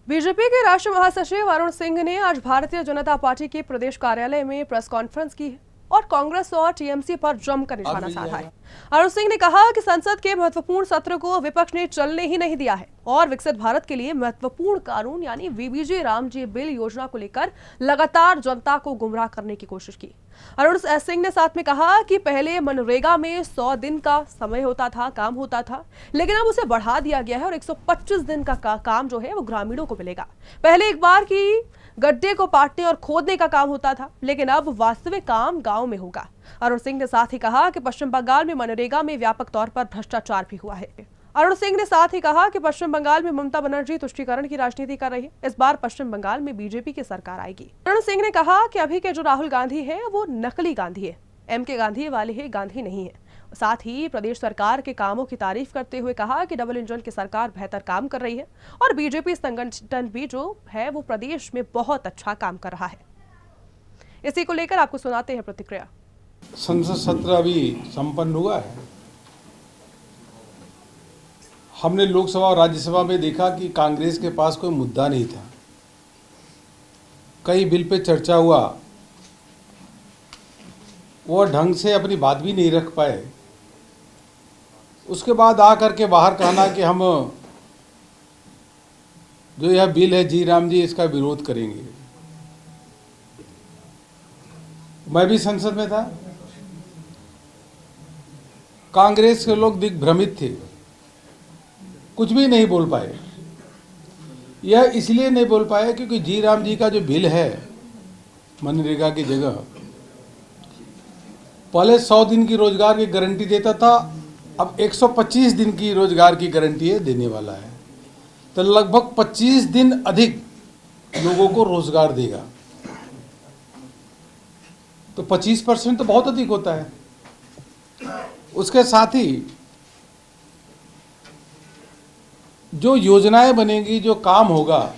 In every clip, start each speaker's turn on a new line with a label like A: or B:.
A: BJP के राष्ट्रीय महासचिव अरुण सिंह ने आज भारतीय जनता पार्टी के प्रदेश कार्यालय में प्रेस कॉन्फ्रेंस की और कांग्रेस और टीएमसी पर जमकर निशाना साधा है। अरुण सिंह ने कहा कि संसद के महत्वपूर्ण सत्र को विपक्ष ने चलने ही नहीं दिया है और विकसित भारत के लिए महत्वपूर्ण कानून यानी वीबीजी रामजी बिल योजना को लेकर लगातार जनता को गुमराह करने की कोशिश की। अरुण सिंह ने साथ में कहा कि पहले मनरेगा में 100 दिन का समय होता था, काम होता था, लेकिन अब उसे बढ़ा दिया गया है और 125 दिन का काम जो है वो ग्रामीणों को मिलेगा। पहले एक बार की गड्ढे को पाटने और खोदने का काम होता था, लेकिन अब वास्तविक काम गांव में होगा। अरुण सिंह ने साथ ही कहा कि पश्चिम बंगाल में मनरेगा में व्यापक तौर पर भ्रष्टाचार भी हुआ है। अरुण सिंह ने साथ ही कहा कि पश्चिम बंगाल में ममता बनर्जी तुष्टीकरण की राजनीति कर रही है। इस बार पश्चिम बंगाल में बीजेपी की सरकार आएगी। अरुण सिंह ने कहा कि अभी के जो राहुल गांधी है वो नकली गांधी है, एमके गांधी वाले ही गांधी नहीं है। साथ ही प्रदेश सरकार के कामों की तारीफ करते हुए कहा कि डबल इंजन की सरकार बेहतर काम कर रही है और बीजेपी संगठन भी जो है वो प्रदेश में बहुत अच्छा काम कर रहा है। इसी को लेकर आपको सुनाते हैं प्रतिक्रिया।
B: संसद सत्र अभी संपन्न हुआ है। हमने लोकसभा और राज्यसभा में देखा कि कांग्रेस के पास कोई मुद्दा नहीं था। कई बिल पे चर्चा हुआ, वो ढंग से अपनी बात भी नहीं रख पाए। उसके बाद आकर के बाहर कहना कि हम जो यह बिल है जी राम जी इसका विरोध करेंगे। मैं भी संसद में था। कांग्रेस के लोग दिग्भ्रमित थे, कुछ भी नहीं बोल पाए। यह इसलिए नहीं बोल पाए क्योंकि जी राम जी का जो बिल है मनरेगा की जगह पहले 100 दिन की रोजगार की गारंटी देता था, अब 125 दिन की रोजगार की गारंटी देने वाला है। तो लगभग 25 दिन अधिक लोगों को रोजगार देगा। तो 25% तो बहुत अधिक होता है। उसके साथ ही जो योजनाएं बनेगी, जो काम होगा,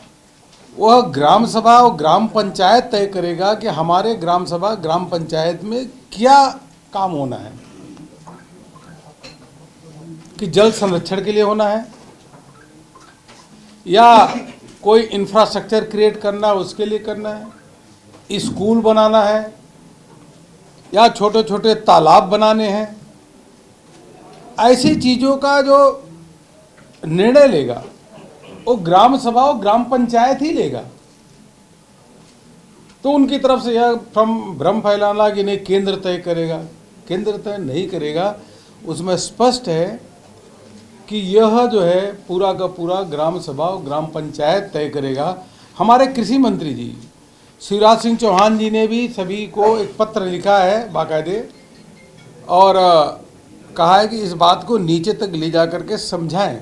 B: वह ग्राम सभा और ग्राम पंचायत तय करेगा कि हमारे ग्राम सभा ग्राम पंचायत में क्या काम होना है। कि जल संरक्षण के लिए होना है या कोई इंफ्रास्ट्रक्चर क्रिएट करना उसके लिए करना है, स्कूल बनाना है या छोटे छोटे तालाब बनाने हैं। ऐसी चीज़ों का जो निर्णय लेगा वो ग्राम सभा और ग्राम पंचायत ही लेगा। तो उनकी तरफ से यह भ्रम फैलाना कि नहीं केंद्र तय करेगा, केंद्र तय नहीं करेगा। उसमें स्पष्ट है कि यह जो है पूरा का पूरा ग्राम सभा और ग्राम पंचायत तय करेगा। हमारे कृषि मंत्री जी शिवराज सिंह चौहान जी ने भी सभी को एक पत्र लिखा है बाकायदे और कहा है कि इस बात को नीचे तक ले जा करके समझाएं।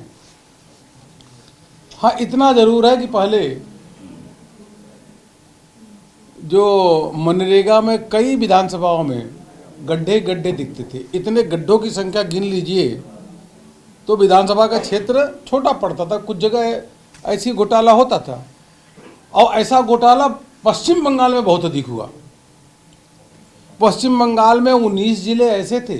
B: हाँ, इतना ज़रूर है कि पहले जो मनरेगा में कई विधानसभाओं में गड्ढे गड्ढे दिखते थे। इतने गड्ढों की संख्या गिन लीजिए तो विधानसभा का क्षेत्र छोटा पड़ता था। कुछ जगह ऐसी घोटाला होता था और ऐसा घोटाला पश्चिम बंगाल में बहुत अधिक हुआ। पश्चिम बंगाल में 19 जिले ऐसे थे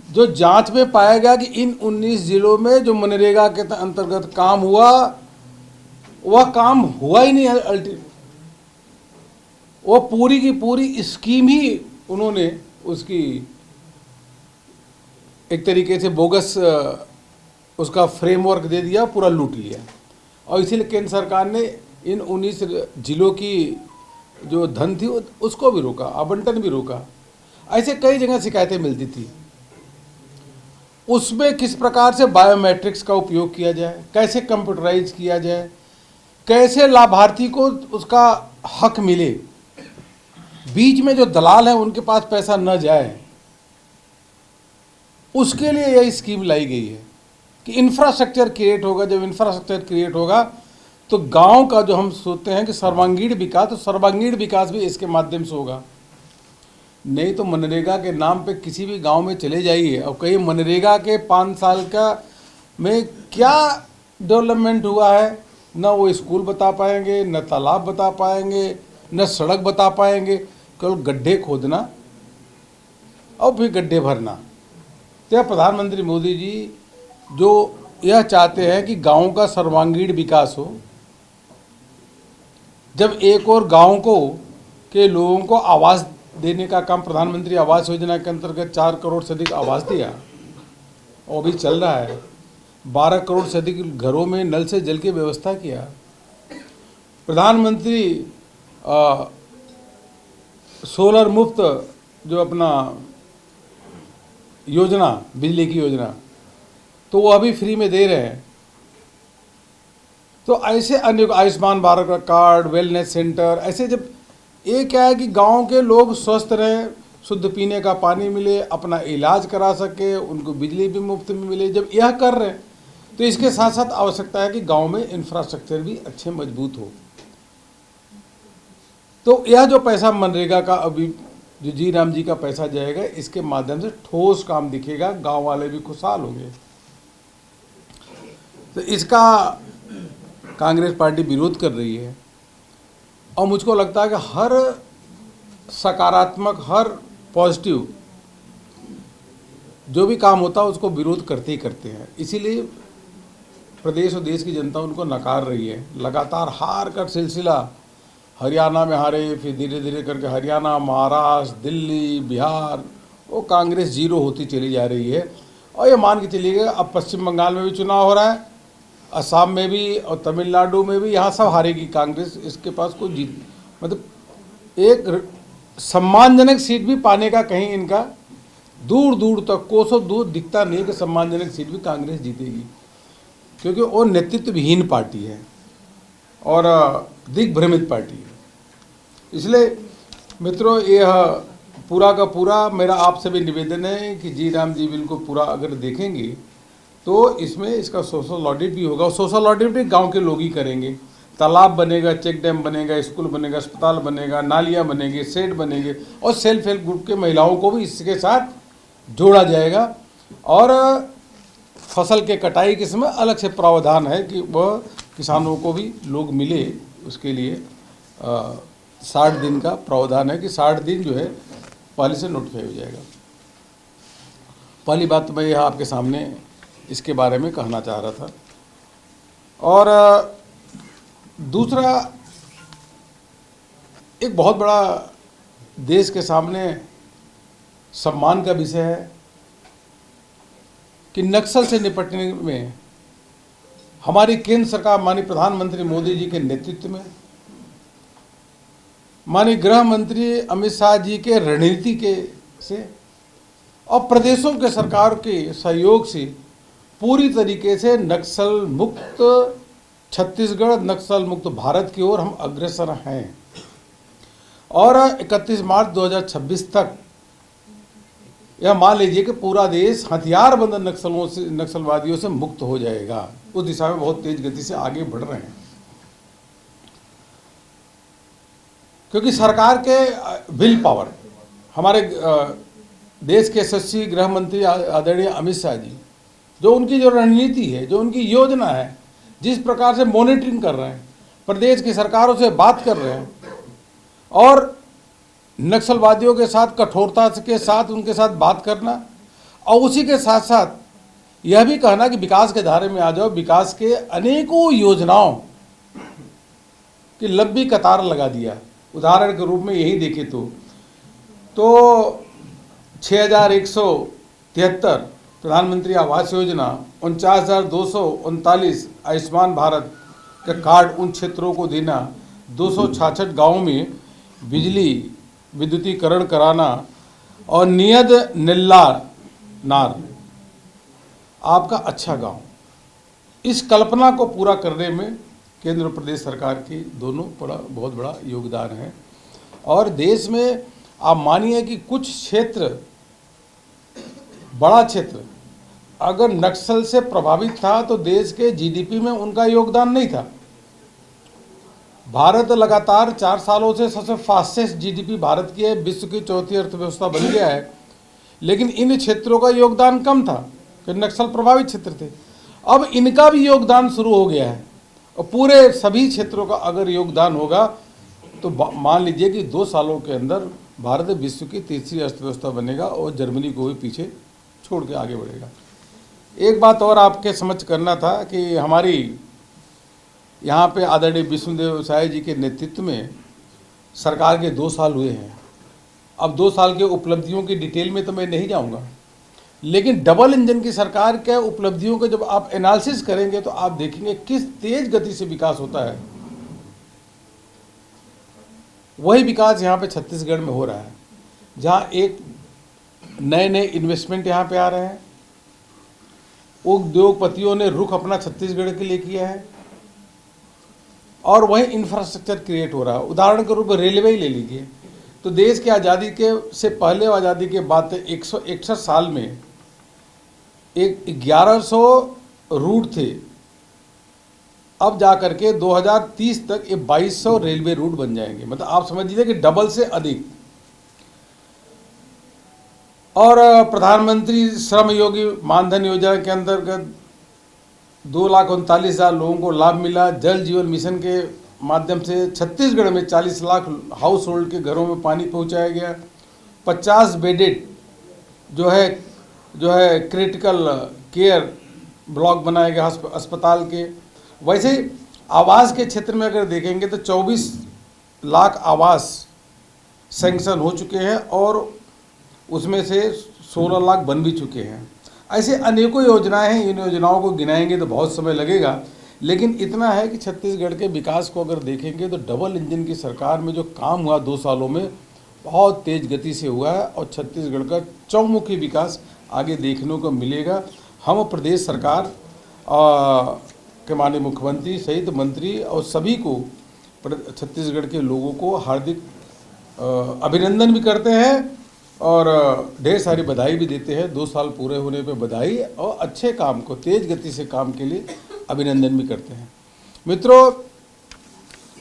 B: जो जांच में पाया गया कि इन 19 जिलों में जो मनरेगा के अंतर्गत काम हुआ वह काम हुआ ही नहीं। वो पूरी की पूरी स्कीम ही उन्होंने उसकी एक तरीके से बोगस उसका फ्रेमवर्क दे दिया, पूरा लूट लिया। और इसीलिए केंद्र सरकार ने इन 19 जिलों की जो धन थी उसको भी रोका, आवंटन भी रोका। ऐसे कई जगह शिकायतें मिलती थी। उसमें किस प्रकार से बायोमेट्रिक्स का उपयोग किया जाए, कैसे कंप्यूटराइज किया जाए, कैसे लाभार्थी को उसका हक मिले, बीच में जो दलाल हैं उनके पास पैसा न जाए, उसके लिए यह स्कीम लाई गई है कि इंफ्रास्ट्रक्चर क्रिएट होगा। जब इंफ्रास्ट्रक्चर क्रिएट होगा तो गांव का जो हम सोचते हैं कि सर्वांगीण विकास, तो सर्वांगीण विकास भी इसके माध्यम से होगा। नहीं तो मनरेगा के नाम पे किसी भी गांव में चले जाइए और कहीं मनरेगा के 5 साल का में क्या डेवलपमेंट हुआ है, न वो स्कूल बता पाएंगे, न तालाब बता पाएंगे, न सड़क बता पाएंगे। केवल गड्ढे खोदना और फिर गड्ढे भरना। तो प्रधानमंत्री मोदी जी जो यह चाहते हैं कि गांव का सर्वांगीण विकास हो। जब एक और गांव को के लोगों को आवास देने का काम प्रधानमंत्री आवास योजना के अंतर्गत 4 करोड़ से अधिक आवास दिया और भी चल रहा है। 12 करोड़ से अधिक घरों में नल से जल की व्यवस्था किया। प्रधानमंत्री सोलर मुफ्त जो अपना योजना, बिजली की योजना, तो वो अभी फ्री में दे रहे हैं। तो ऐसे अन्य आयुष्मान भारत का कार्ड, वेलनेस सेंटर, ऐसे जब ये क्या है कि गांव के लोग स्वस्थ रहें, शुद्ध पीने का पानी मिले, अपना इलाज करा सके, उनको बिजली भी मुफ्त में मिले, जब यह कर रहे हैं तो इसके साथ साथ आवश्यकता है कि गांव में इंफ्रास्ट्रक्चर भी अच्छे मजबूत हो। तो यह जो पैसा मनरेगा का अभी जो जी राम जी का पैसा जाएगा, इसके माध्यम से ठोस काम दिखेगा, गांव वाले भी खुशहाल होंगे। तो इसका कांग्रेस पार्टी विरोध कर रही है और मुझको लगता है कि हर सकारात्मक, हर पॉजिटिव जो भी काम होता है उसको विरोध करते ही करते हैं। इसीलिए प्रदेश और देश की जनता उनको नकार रही है। लगातार हार का सिलसिला, हरियाणा में हारे, फिर धीरे धीरे करके हरियाणा, महाराष्ट्र, दिल्ली, बिहार, वो कांग्रेस जीरो होती चली जा रही है। और ये मान के चलिए अब पश्चिम बंगाल में भी चुनाव हो रहा है, असम में भी और तमिलनाडु में भी, यहाँ सब हारेगी कांग्रेस। इसके पास कोई जीत, मतलब एक सम्मानजनक सीट भी पाने का कहीं इनका दूर दूर तक, कोसों दूर दिखता नहीं कि सम्मानजनक सीट भी कांग्रेस जीतेगी, क्योंकि वो नेतृत्व विहीन पार्टी है और दिग्भ्रमित पार्टी है। इसलिए मित्रों, यह पूरा का पूरा मेरा आपसे भी निवेदन है कि जी राम जी बिल को पूरा अगर देखेंगे तो इसमें इसका सोशल ऑडिट भी होगा। और सोशल ऑडिट भी गांव के लोग ही करेंगे। तालाब बनेगा, चेक डैम बनेगा, स्कूल बनेगा, अस्पताल बनेगा, नालियां बनेंगे, शेड बनेंगे और सेल्फ हेल्प ग्रुप के महिलाओं को भी इसके साथ जोड़ा जाएगा। और फसल के कटाई के समय अलग से प्रावधान है कि वह किसानों को भी लोग मिले, उसके लिए 60 दिन का प्रावधान है कि 60 दिन जो है पहले से नोटिफाई हो जाएगा। पहली बात तो मैं यह आपके सामने इसके बारे में कहना चाह रहा था। और दूसरा, एक बहुत बड़ा देश के सामने सम्मान का विषय है कि नक्सल से निपटने में हमारी केंद्र सरकार, माननीय प्रधानमंत्री मोदी जी के नेतृत्व में, माननीय गृह मंत्री अमित शाह जी के रणनीति के से और प्रदेशों के सरकार के सहयोग से पूरी तरीके से नक्सल मुक्त छत्तीसगढ़, नक्सल मुक्त भारत की ओर हम अग्रसर हैं। और 31 मार्च 2026 तक यह मान लीजिए कि पूरा देश हथियारबंद नक्सलवादियों से मुक्त हो जाएगा। उस दिशा में बहुत तेज गति से आगे बढ़ रहे हैं, क्योंकि सरकार के विल पावर, हमारे देश के यशस्वी गृह मंत्री आदरणीय अमित शाह जी, जो उनकी जो रणनीति है, जो उनकी योजना है, जिस प्रकार से मॉनिटरिंग कर रहे हैं, प्रदेश की सरकारों से बात कर रहे हैं और नक्सलवादियों के साथ कठोरता के साथ उनके साथ बात करना, और उसी के साथ साथ यह भी कहना कि विकास के धारे में आ जाओ, विकास के अनेकों योजनाओं की लंबी कतार लगा दिया। उदाहरण के रूप में यही देखें तो 6173 प्रधानमंत्री आवास योजना, 49,239 आयुष्मान भारत का कार्ड उन क्षेत्रों को देना, 266 गाँवों में बिजली विद्युतीकरण कराना और नियद निल्ला नार आपका अच्छा गांव, इस कल्पना को पूरा करने में केंद्र और प्रदेश सरकार की दोनों बहुत बड़ा योगदान है। और देश में आप मानिए कि कुछ क्षेत्र, बड़ा क्षेत्र अगर नक्सल से प्रभावित था तो देश के जीडीपी में उनका योगदान नहीं था। भारत लगातार 4 सालों से सबसे फास्टेस्ट जीडीपी भारत की है, विश्व की चौथी अर्थव्यवस्था बन गया है, लेकिन इन क्षेत्रों का योगदान कम था कि नक्सल प्रभावित क्षेत्र थे। अब इनका भी योगदान शुरू हो गया है और पूरे सभी क्षेत्रों का अगर योगदान होगा तो मान लीजिए कि 2 सालों के अंदर भारत विश्व की तीसरी अर्थव्यवस्था बनेगा और जर्मनी को भी पीछे छोड़ के आगे बढ़ेगा। एक बात और आपके समझ करना था कि हमारी यहाँ पे आदरणीय विष्णुदेव साय जी के नेतृत्व में सरकार के 2 साल हुए हैं। अब 2 साल के उपलब्धियों की डिटेल में तो मैं नहीं जाऊँगा, लेकिन डबल इंजन की सरकार के उपलब्धियों को जब आप एनालिसिस करेंगे तो आप देखेंगे किस तेज गति से विकास होता है। वही विकास यहाँ पे छत्तीसगढ़ में हो रहा है, जहाँ एक नए नए इन्वेस्टमेंट यहाँ पे आ रहे हैं। उद्योगपतियों ने रुख अपना छत्तीसगढ़ के लिए किया है और वही इंफ्रास्ट्रक्चर क्रिएट हो रहा है। उदाहरण के रूप में रेलवे ही ले लीजिए, तो देश की आज़ादी के से पहले आज़ादी के बाद 161 साल में एक 1100 रूट थे, अब जा करके 2030 तक ये 2200 रेलवे रूट बन जाएंगे। मतलब आप समझ लीजिए कि डबल से अधिक। और प्रधानमंत्री श्रम योगी मानधन योजना के अंतर्गत 2,39,000 लोगों को लाभ मिला। जल जीवन मिशन के माध्यम से छत्तीसगढ़ में 40 लाख हाउस होल्ड के घरों में पानी पहुंचाया गया। 50 बेडेड जो है क्रिटिकल केयर ब्लॉक बनाया गया अस्पताल के। वैसे ही आवास के क्षेत्र में अगर देखेंगे तो 24 लाख आवास सैंक्शन हो चुके हैं और उसमें से 16 लाख बन भी चुके हैं। ऐसे अनेकों योजनाएं हैं, इन योजनाओं को गिनाएंगे तो बहुत समय लगेगा, लेकिन इतना है कि छत्तीसगढ़ के विकास को अगर देखेंगे तो डबल इंजन की सरकार में जो काम हुआ 2 सालों में बहुत तेज गति से हुआ है और छत्तीसगढ़ का चौमुखी विकास आगे देखने को मिलेगा। हम प्रदेश सरकार के माननीय मुख्यमंत्री सहित मंत्री और सभी को, छत्तीसगढ़ के लोगों को हार्दिक अभिनंदन भी करते हैं और ढेर सारी बधाई भी देते हैं। 2 साल पूरे होने पे बधाई और अच्छे काम को, तेज गति से काम के लिए अभिनंदन भी करते हैं। मित्रों,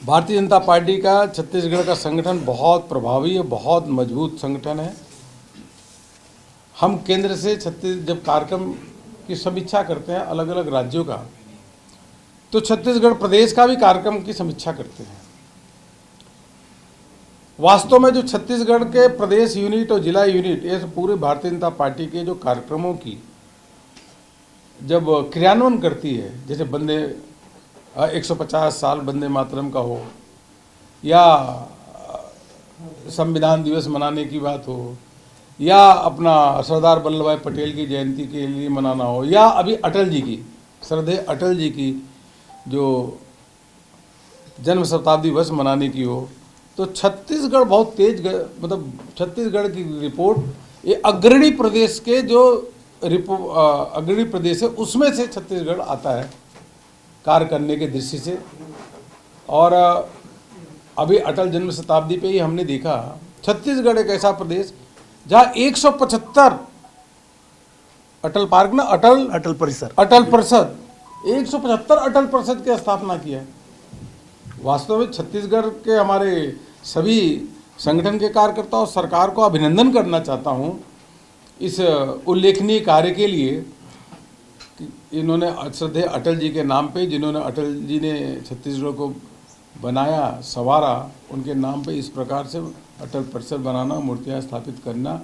B: भारतीय जनता पार्टी का छत्तीसगढ़ का संगठन बहुत प्रभावी है, बहुत मजबूत संगठन है। हम केंद्र से जब कार्यक्रम की समीक्षा करते हैं अलग अलग राज्यों का, तो छत्तीसगढ़ प्रदेश का भी कार्यक्रम की समीक्षा करते हैं। वास्तव में जो छत्तीसगढ़ के प्रदेश यूनिट और जिला यूनिट, ये पूरे भारतीय जनता पार्टी के जो कार्यक्रमों की जब क्रियान्वयन करती है, जैसे 150 साल वंदे मातरम का हो या संविधान दिवस मनाने की बात हो या अपना सरदार वल्लभ भाई पटेल की जयंती के लिए मनाना हो या अभी अटल जी की, श्रद्धेय अटल जी की जो जन्म शताब्दी वर्ष मनाने की हो, तो छत्तीसगढ़ बहुत तेज, मतलब छत्तीसगढ़ की रिपोर्ट ये अग्रणी प्रदेश के जो अग्रणी प्रदेश है उसमें से छत्तीसगढ़ आता है कार्य करने के दृष्टि से। और अभी अटल जन्म शताब्दी पे ही हमने देखा छत्तीसगढ़ एक ऐसा प्रदेश जहाँ 175 अटल पार्क ना अटल परिसर 175 अटल परिषद की स्थापना की है। वास्तव में छत्तीसगढ़ के हमारे सभी संगठन के कार्यकर्ता और सरकार को अभिनंदन करना चाहता हूं इस उल्लेखनीय कार्य के लिए कि इन्होंने श्रद्धेय अटल जी के नाम पे, जिन्होंने अटल जी ने छत्तीसगढ़ को बनाया संवारा, उनके नाम पे इस प्रकार से अटल परिषद बनाना, मूर्तियां स्थापित करना।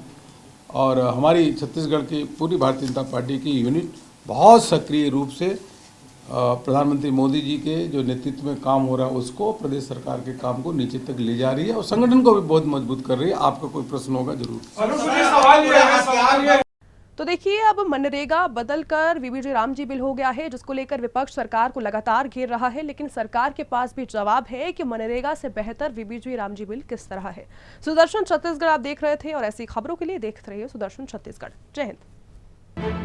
B: और हमारी छत्तीसगढ़ की पूरी भारतीय जनता पार्टी की यूनिट बहुत सक्रिय रूप से प्रधानमंत्री मोदी जी के जो नेतृत्व में काम हो रहा है उसको, प्रदेश सरकार के काम को नीचे तक ले जा रही है और संगठन को भी बहुत मजबूत कर रही है। आपका कोई प्रश्न होगा जरूर।
A: तो देखिए, अब मनरेगा बदलकर वीबीजी रामजी बिल हो गया है, जिसको लेकर विपक्ष सरकार को लगातार घेर रहा है, लेकिन सरकार के पास भी जवाब है कि मनरेगा से बेहतर वीबीजी रामजी बिल किस तरह है। सुदर्शन छत्तीसगढ़ आप देख रहे थे और ऐसी खबरों के लिए देखते रहिए सुदर्शन छत्तीसगढ़। जय हिंद।